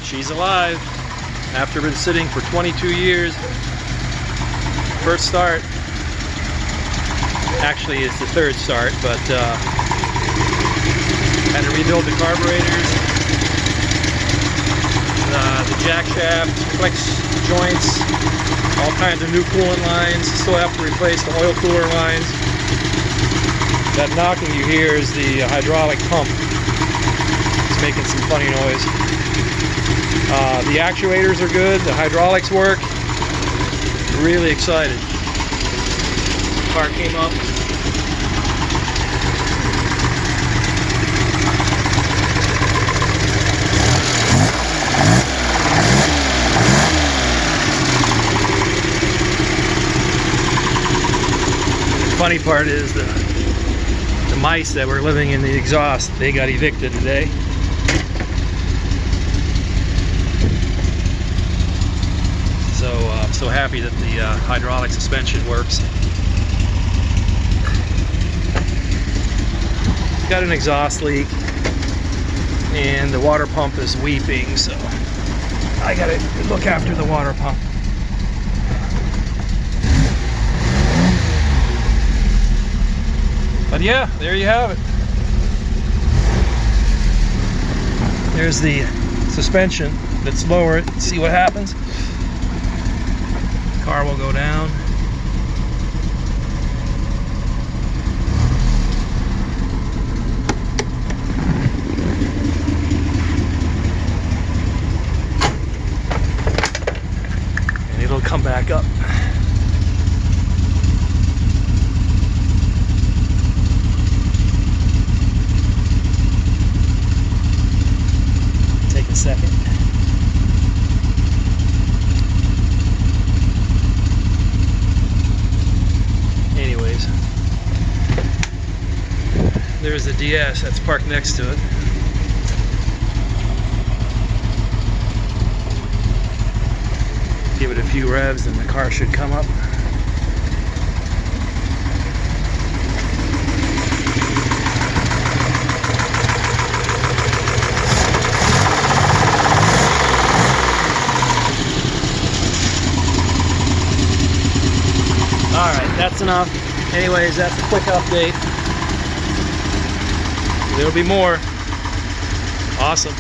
she's alive. After been sitting for 22 years. First start. Actually, it's the third start, but had to rebuild the carburetors, the jack shaft, flex joints, all kinds of new coolant lines. Still have to replace the oil cooler lines. That knocking you hear is the hydraulic pump. It's making some funny noise. The actuators are good, the hydraulics work. Really excited. Car came up. The funny part is the mice that were living in the exhaust, they got evicted today. So I'm so happy that the hydraulic suspension works. Got an exhaust leak and the water pump is weeping, so I gotta look after the water pump. But yeah, there you have it. There's the suspension. Let's lower it and see what happens. Car will go down. And it'll come back up. Take a second. Anyways, there's the DS that's parked next to it. Give it a few revs and the car should come up. Alright, that's enough. Anyways, that's a quick update. There'll be more. Awesome.